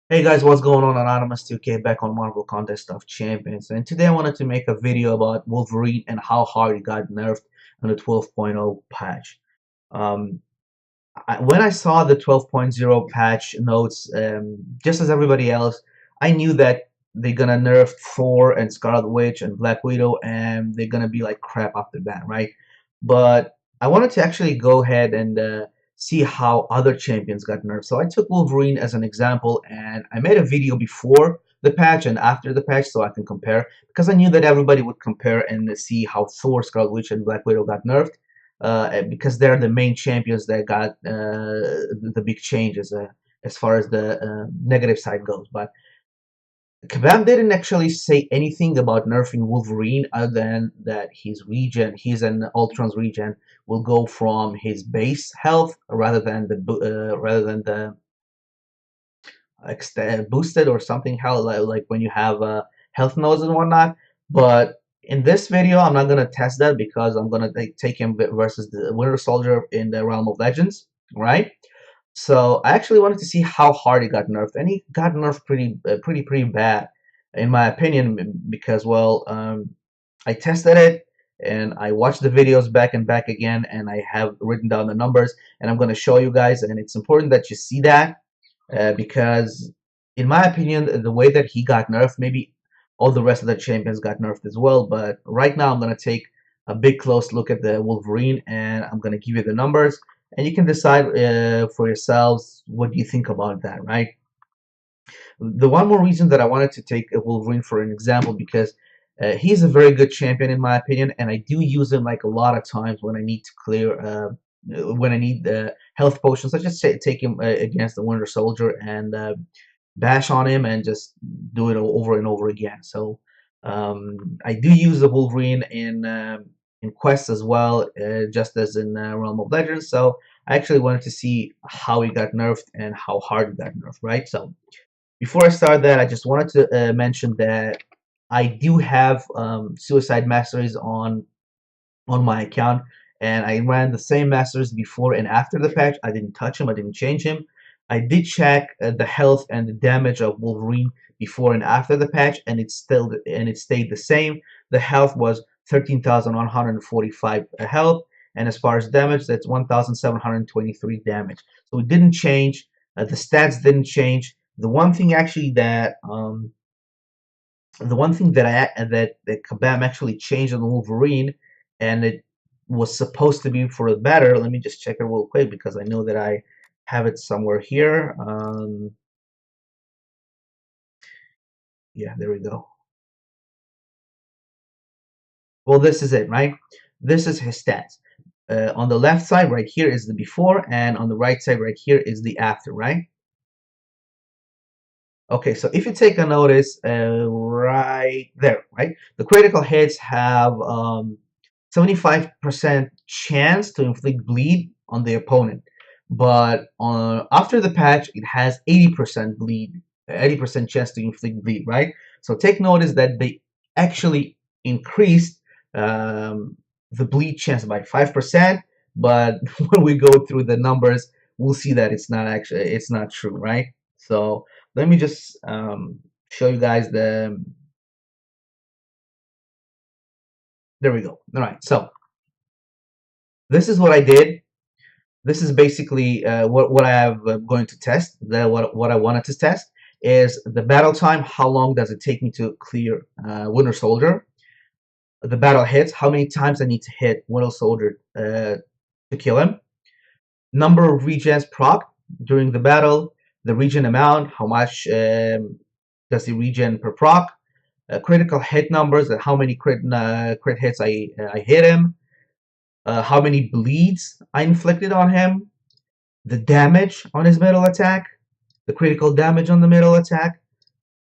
Hey guys, what's going on? Anonymous 2K back on Marvel Contest of Champions, and today I wanted to make a video about Wolverine and how hard he got nerfed on the 12.0 patch. Um, when I saw the 12.0 patch notes, just as everybody else, I knew that they're gonna nerf Thor and Scarlet Witch and Black Widow, and they're gonna be like crap off the bat, right? But I wanted to actually go ahead and see how other champions got nerfed. So I took Wolverine as an example, and I made a video before the patch and after the patch so I can compare, because I knew that everybody would compare and see how Thor, Scarlet Witch, and Black Widow got nerfed because they're the main champions that got the big changes as far as the negative side goes. But Kabam didn't actually say anything about nerfing Wolverine other than that he's an Ultron's regen, will go from his base health rather than the boosted or something hell like when you have health nodes and whatnot. But in this video I'm not gonna test that because I'm gonna take him versus the Winter Soldier in the Realm of Legends, right? So I actually wanted to see how hard he got nerfed, and he got nerfed pretty bad in my opinion, because well, I tested it and I watched the videos back and back again, and I have written down the numbers, and I'm going to show you guys, and it's important that you see that because in my opinion the way that he got nerfed, maybe all the rest of the champions got nerfed as well, but right now I'm going to take a big close look at the Wolverine and I'm going to give you the numbers, and you can decide for yourselves what you think about that, right? The one more reason that I wanted to take Wolverine for an example, because he's a very good champion in my opinion, and I do use him like a lot of times when I need to clear when I need health potions. I just take him against the Winter Soldier and bash on him and just do it over and over again. So I do use the Wolverine in quests as well, just as in Realm of Legends. So I actually wanted to see how he got nerfed and how hard he got nerfed, right? So before I start that, I just wanted to mention that I do have Suicide Masteries on my account, and I ran the same masters before and after the patch. I didn't touch him, I didn't change him. I did check the health and the damage of Wolverine before and after the patch, and it stayed the same. The health was 13,145 health, and as far as damage, that's 1,723 damage. So it didn't change. The stats didn't change. The one thing actually that that Kabam actually changed on Wolverine, and it was supposed to be for the better. Let me just check it real quick because I know that I have it somewhere here. Yeah, there we go. Well, this is it, right? This is his stats. On the left side right here is the before, and on the right side right here is the after, right? Okay, so if you take a notice right there, right, the critical hits have 75% chance to inflict bleed on the opponent, but after the patch, it has 80% bleed, 80% chance to inflict bleed, right? So take notice that they actually increased the bleed chance by 5%, but when we go through the numbers, we'll see that it's not true, right? So let me just show you guys there we go. All right, so this is what I did. This is basically what I have going to test. What I wanted to test is the battle time. How long does it take me to clear Winter Soldier? The battle hits. How many times I need to hit Winter Soldier to kill him? Number of regens proc during the battle. The regen amount. How much does he regen per proc? Critical hit numbers. How many crit hits I hit him. How many bleeds I inflicted on him, the damage on his middle attack, the critical damage on the middle attack,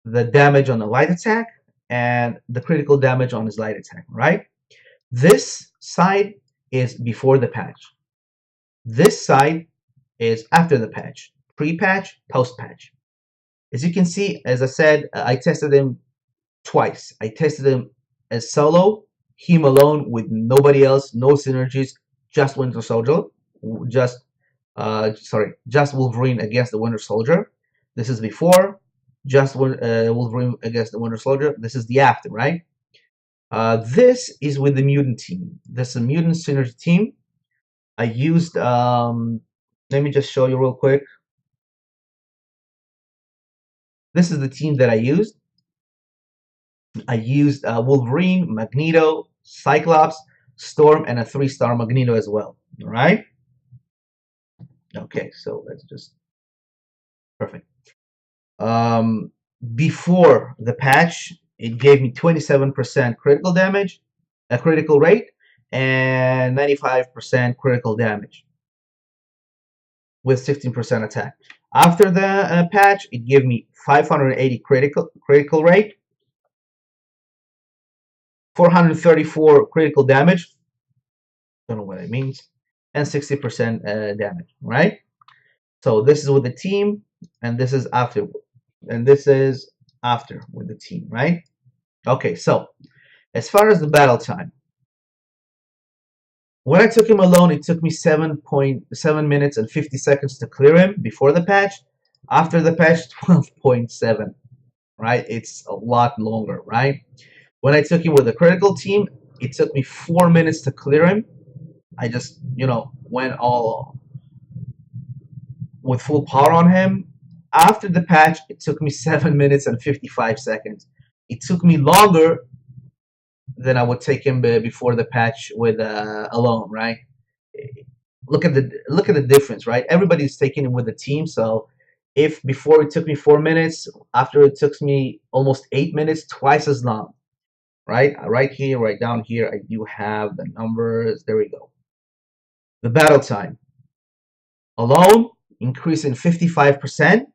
the damage on the light attack, and the critical damage on his light attack, right? This side is before the patch. This side is after the patch. Pre-patch, post-patch. As you can see, as I said, I tested him twice. I tested him as solo, him alone with nobody else, no synergies, just Winter Soldier, just just Wolverine against the Winter Soldier. This is before. just Wolverine against the Winter Soldier. This is the after, right? This is with the mutant team. This is a mutant synergy team. I used, let me just show you real quick. This is the team that I used. I used Wolverine, Magneto, Cyclops, Storm, and a 3-star Magneto as well. All right. Okay, so let's just perfect. Before the patch, it gave me 27% critical damage, a critical rate, and 95% critical damage with 16% attack. After the patch, it gave me 580 critical rate, 434 critical damage. Don't know what it means, and 60% damage. Right. So this is with the team, and this is after, and this is after with the team. Right. Okay. So as far as the battle time, when I took him alone, it took me 7.7 minutes and 50 seconds to clear him before the patch. After the patch, 12.7. Right? It's a lot longer, right? When I took him with a critical team, it took me 4 minutes to clear him. I just, went all with full power on him. After the patch, it took me 7 minutes and 55 seconds. It took me longer than I would take him before the patch with alone, right? Look at the difference, right? Everybody's taking him with a team, so if before it took me 4 minutes, after it took me almost 8 minutes, twice as long, right? Right here, right down here, I do have the numbers. There we go. The battle time alone increase in 55%,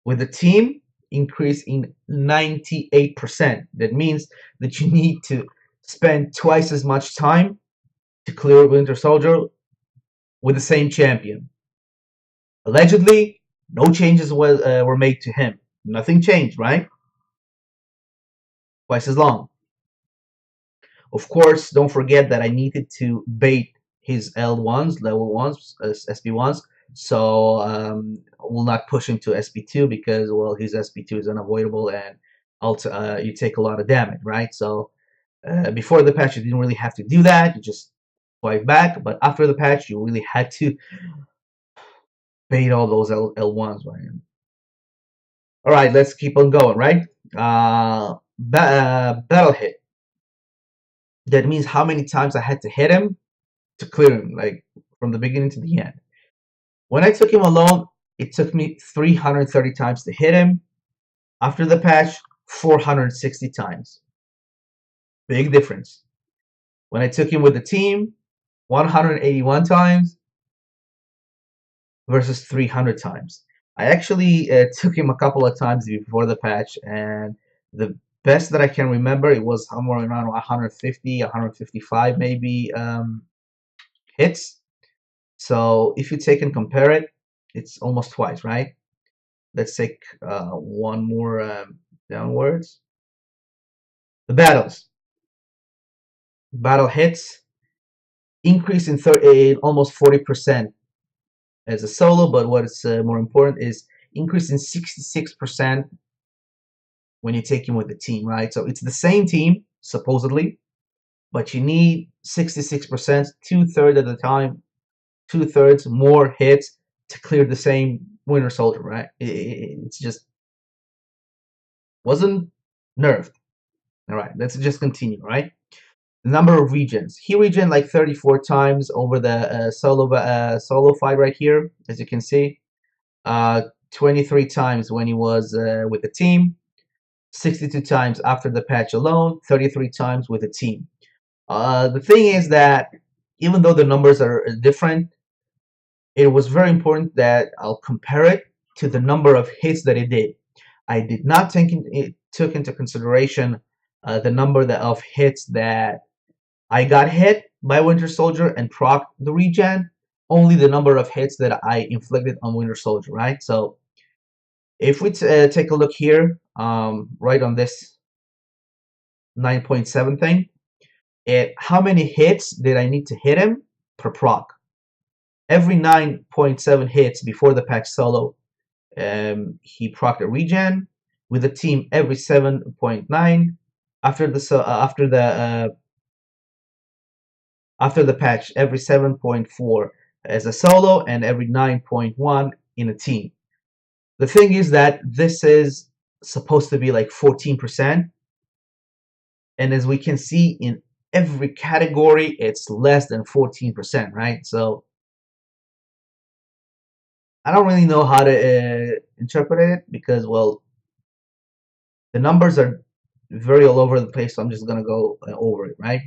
with the team increase in 98%. That means that you need to spend twice as much time to clear Winter Soldier with the same champion. Allegedly, no changes were made to him. Nothing changed, right? Twice as long. Of course, don't forget that I needed to bait his L1s, level 1s, SP1s, so we'll not push him to SP2 because, well, his SP2 is unavoidable and you take a lot of damage, right? So before the patch, you didn't really have to do that. You just swipe back, but after the patch, you really had to bait all those L1s, right? All right, let's keep on going, right? Battle hit. That means how many times I had to hit him to clear him, like from the beginning to the end. When I took him alone, it took me 330 times to hit him. After the patch, 460 times. Big difference. When I took him with the team, 181 times versus 300 times. I actually took him a couple of times before the patch, and the best that I can remember, it was somewhere around 150, 155 maybe hits. So if you take and compare it, it's almost twice, right? Let's take one more downwards. The battles. Battle hits increase in almost 40% as a solo, but what is more important is increase in 66% when you take him with the team, right? So it's the same team, supposedly, but you need 66%, 2/3 of the time, 2/3 more hits to clear the same Winter Soldier, right? It's just wasn't nerfed. All right, let's just continue, right? The number of regions. He regen like 34 times over the solo fight right here, as you can see. 23 times when he was with the team. 62 times after the patch alone. 33 times with the team. The thing is that even though the numbers are different, it was very important that I'll compare it to the number of hits that it did. I did not took into consideration the number of hits that I got hit by Winter Soldier and proc the regen, only the number of hits that I inflicted on Winter Soldier, right? So if we take a look here, right on this 9.7 thing, how many hits did I need to hit him per proc? Every 9.7 hits before the patch solo, He procced a regen with the team every 7.9. After the patch, every 7.4 as a solo and every 9.1 in a team. The thing is that this is supposed to be like 14%, and as we can see in every category, it's less than 14%, right? So I don't really know how to interpret it because, well, the numbers are very all over the place, so I'm just gonna go over it, right?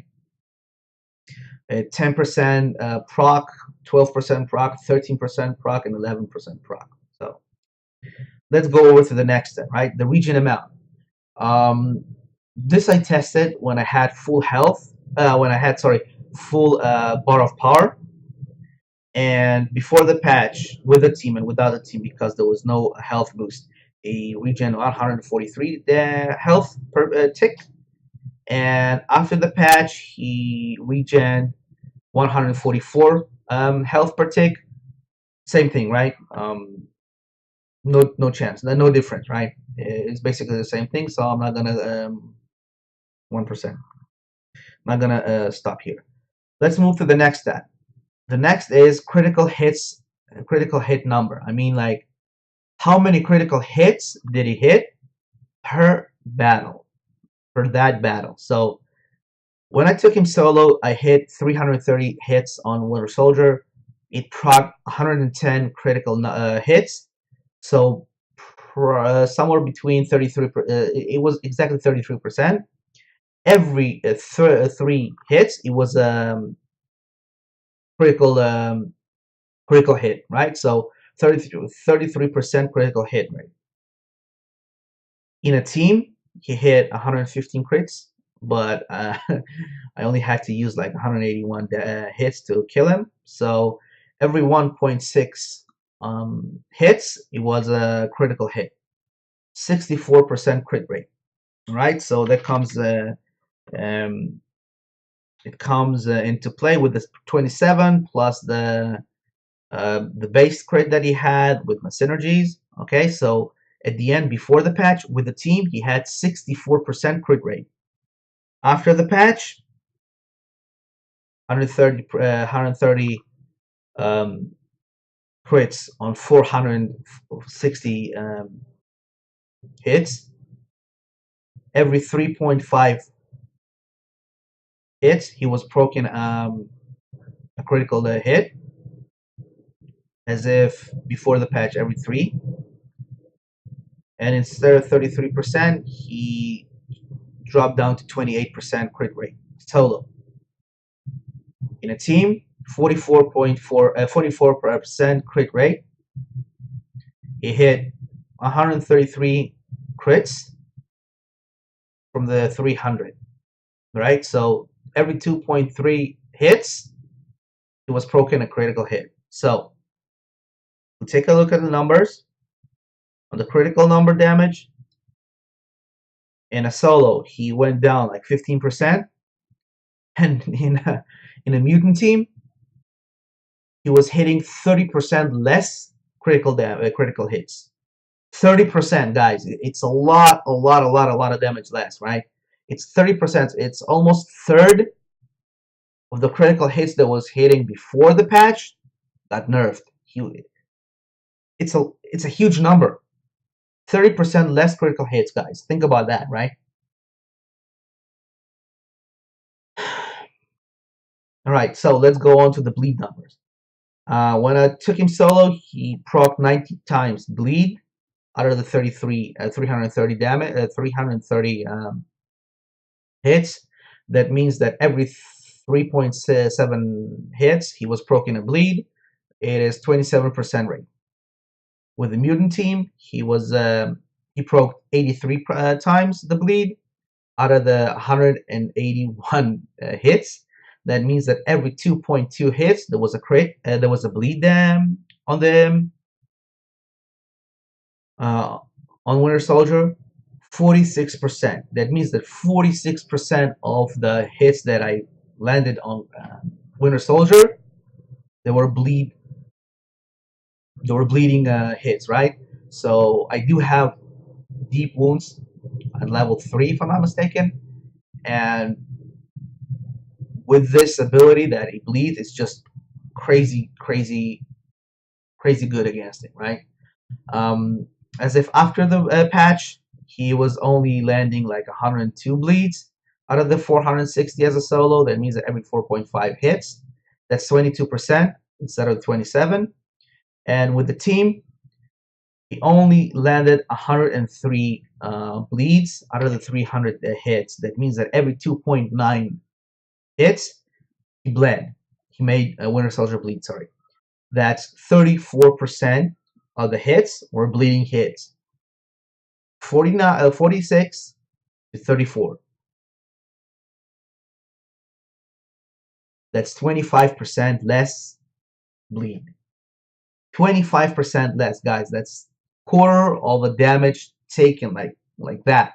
10% proc, 12% proc, 13% proc, and 11% proc. So let's go over to the next step, right? The regen amount. This I tested when I had full health, full bar of power, and before the patch with the team and without the team because there was no health boost. A regen 143 health per tick, and after the patch he regen 144 health per tick. Same thing, right? No chance, no difference, right? It's basically the same thing, so I'm not gonna 1%. I'm not gonna stop here. Let's move to the next stat. The next is critical hits, critical hit number. I mean, like, how many critical hits did he hit per battle, per that battle? So when I took him solo, I hit 330 hits on Winter Soldier. It proc 110 critical hits. So somewhere between 33. It was exactly 33%. Every 3 hits, it was critical critical hit, right? So 33% critical hit rate. In a team, he hit 115 crits, but I only had to use like 181 hits to kill him. So every 1.6 hits, it was a critical hit. 64% crit rate. Right, so that comes it comes into play with this 27 plus the base crit that he had with my synergies. Okay, so at the end, before the patch with the team, he had 64% crit rate. After the patch, 130 crits on 460 hits. Every 3.5 hits, he was proccing a critical hit, as if before the patch every 3. And instead of 33%, he dropped down to 28% crit rate solo. In a team, 44% crit rate. He hit 133 crits from the 300, right? So every 2.3 hits, it was proccing a critical hit. So we take a look at the numbers on the critical number damage. In a solo, he went down like 15%, and in a mutant team, he was hitting 30% less critical hits. 30%, guys. It's a lot of damage less, right? It's 30%. It's almost third of the critical hits that was hitting before the patch got nerfed. It's a huge number. 30% less critical hits, guys. Think about that, right? All right, so let's go on to the bleed numbers. When I took him solo, he proc 90 times bleed out of the 330 damage, 330 hits. That means that every 3.7 hits, he was proccing a bleed. It is 27% rate. With the mutant team, he procced 83 times the bleed out of the 181 hits. That means that every 2.2 hits, there was a crit, there was a bleed on them. On Winter Soldier, 46%. That means that 46% of the hits that I landed on Winter Soldier, they were bleeding hits, right? So I do have deep wounds at level 3, if I'm not mistaken. And with this ability that he bleeds, it's just crazy, crazy, crazy good against it, right? Um, as if after the patch, he was only landing like 102 bleeds out of the 460 as a solo. That means that every 4.5 hits, that's 22% instead of 27. And with the team, he only landed 103 bleeds out of the 300 hits. That means that every 2.9 hits, he bled. He made a Winter Soldier bleed, sorry. That's 34% of the hits were bleeding hits. 46 to 34. That's 25% less bleed. 25% less, guys. That's quarter of a damage taken, like that.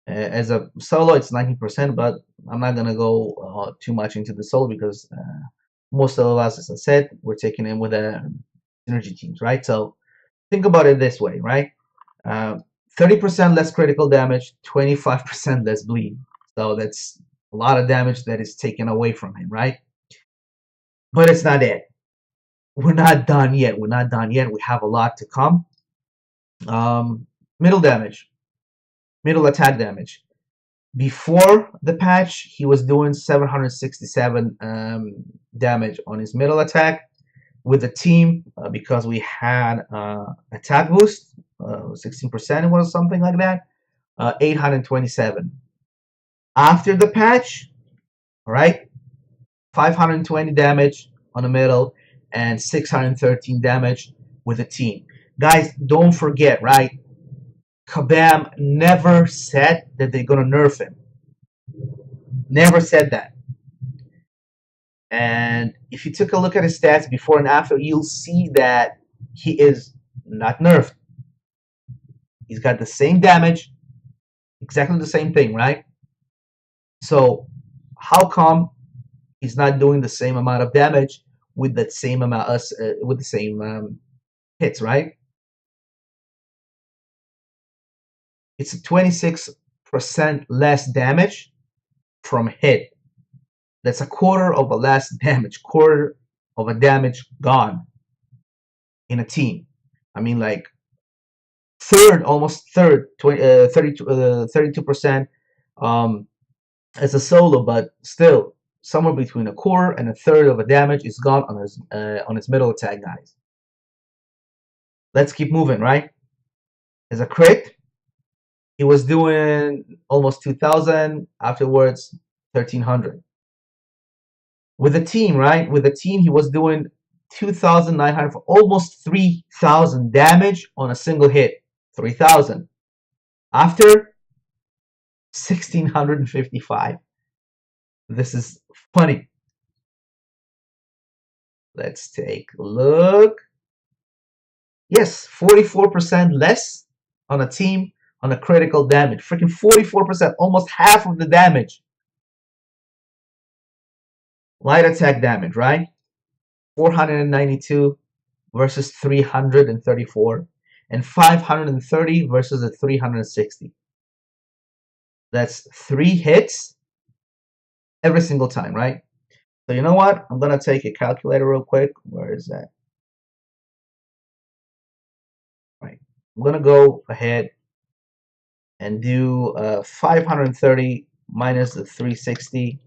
As a solo, it's 19%, but I'm not gonna go too much into the solo because most of us, as I said, we're taking in with synergy teams, right? So think about it this way, right? 30% less critical damage, 25% less bleed. So that's a lot of damage that is taken away from him, right? But it's not it. We're not done yet. We're not done yet. We have a lot to come. Middle damage, middle attack damage. Before the patch, he was doing 767 damage on his middle attack. With the team, because we had attack boost, 16% was something like that, 827. After the patch, all right, 520 damage on the middle and 613 damage with the team. Guys, don't forget, right? Kabam never said that they're gonna nerf him. Never said that. And if you took a look at his stats before and after, you'll see that he is not nerfed. He's got the same damage, exactly the same thing, right? So how come he's not doing the same amount of damage with that same amount with the same hits, right? It's a 26% less damage from hit. That's a quarter of a less damage, quarter of a damage gone in a team. I mean, like third, almost third, 32% as a solo, but still somewhere between a quarter and a third of a damage is gone on his middle attack, guys. Let's keep moving, right? As a crit, he was doing almost 2,000. Afterwards, 1,300. With the team, right? With the team, he was doing 2,900 for almost 3,000 damage on a single hit. 3,000. After 1,655. This is funny. Let's take a look. Yes, 44% less on a team on a critical damage. Freaking 44%, almost half of the damage. Light attack damage, right? 492 versus 334, and 530 versus a 360. That's 3 hits every single time, right? So you know what? I'm gonna take a calculator real quick. Where is that? Right. I'm gonna go ahead and do 530 minus the 360.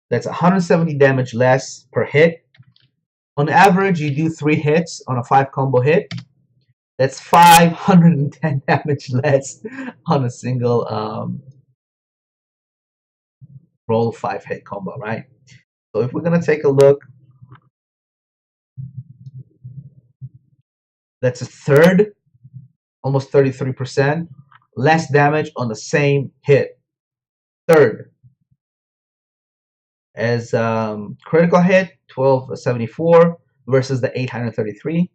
That's 170 damage less per hit. On average, you do 3 hits on a 5 combo hit. That's 510 damage less on a single roll 5 hit combo, right? So if we're gonna take a look, that's a third, almost 33% less damage on the same hit. Third. As critical hit, 1274 versus the 833.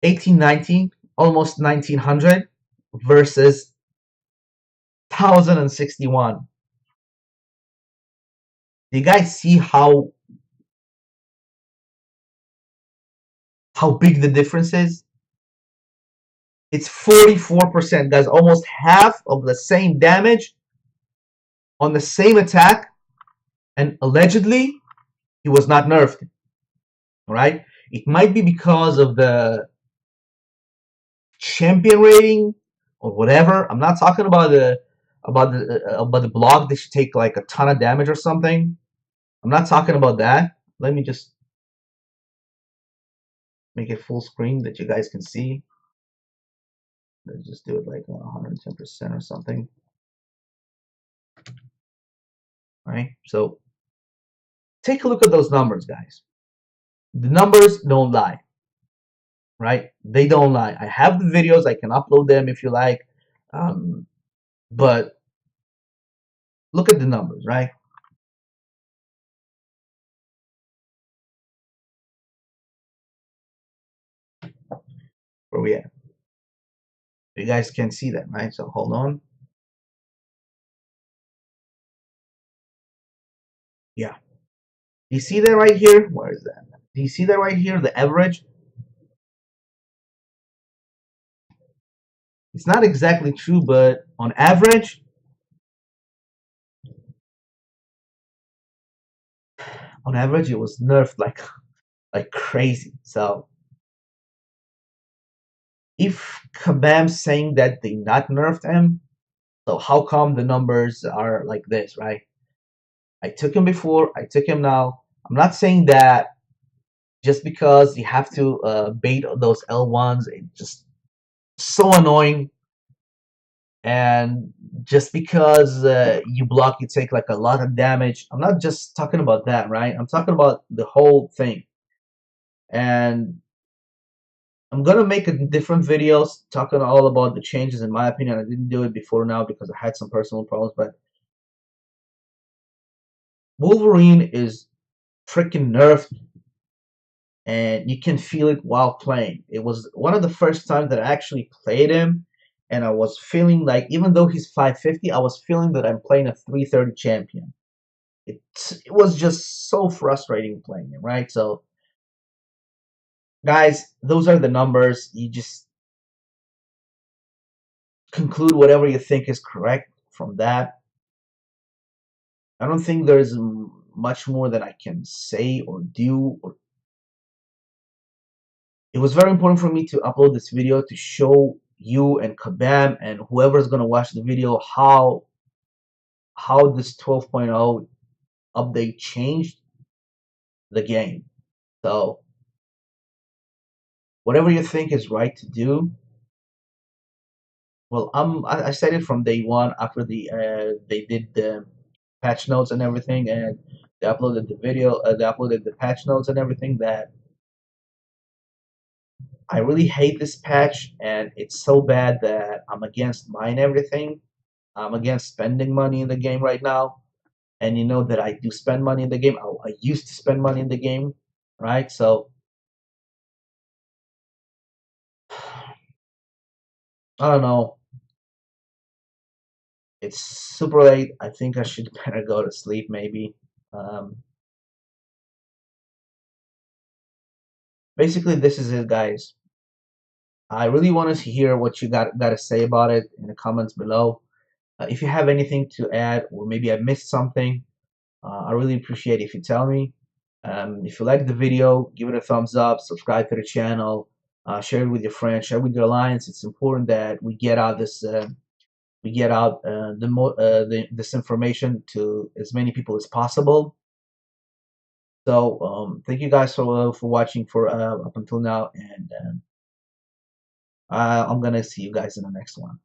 1819, almost 1900 versus 1061. Do you guys see how how big the difference is? It's 44%, guys. Almost half of the same damage on the same attack, and allegedly he was not nerfed. All right, it might be because of the champion rating or whatever. I'm not talking about the block that should take like a ton of damage or something. I'm not talking about that. Let me just make it full screen that you guys can see. Let's just do it like 110% or something. All right, so take a look at those numbers, guys. The numbers don't lie, right? They don't lie. I have the videos. I can upload them if you like. But look at the numbers, right? Where we at? You guys can see that, right? So hold on. Yeah. Do you see that right here? Where is that? Do you see that right here? The average? It's not exactly true, but on average, it was nerfed like crazy. So if Kabam's saying that they not nerfed him, so how come the numbers are like this, right? I took him before, I took him now. I'm not saying that just because you have to bait those L1s, it's just so annoying. And just because you block, you take like a lot of damage. I'm not just talking about that, right? I'm talking about the whole thing. And I'm gonna make a different videos talking all about the changes. In my opinion, I didn't do it before now because I had some personal problems. But Wolverine is freaking nerfed, and you can feel it while playing. It was one of the first times that I actually played him, and I was feeling like, even though he's 550, I was feeling that I'm playing a 330 champion. It was just so frustrating playing him, right? So, guys, those are the numbers. You just conclude whatever you think is correct from that. I don't think there's much more that I can say or do. It was very important for me to upload this video to show you and Kabam and whoever's gonna watch the video how this 12.0 update changed the game. So whatever you think is right to do, well, I said it from day one after they did the patch notes and everything, and they uploaded the video, they uploaded the patch notes and everything, that I really hate this patch, and it's so bad that I'm against buying everything. I'm against spending money in the game right now, and you know that I do spend money in the game. I used to spend money in the game, right? So I don't know. It's super late. I think I should better go to sleep, maybe. Um, Basically, this is it, guys. I really want to hear what you got to say about it in the comments below. If you have anything to add, or maybe I missed something, I really appreciate if you tell me. If you like the video, give it a thumbs up, subscribe to the channel, share it with your friends, share it with your alliance. It's important that we get out this information to as many people as possible. So thank you guys for watching for up until now, and I'm gonna see you guys in the next one.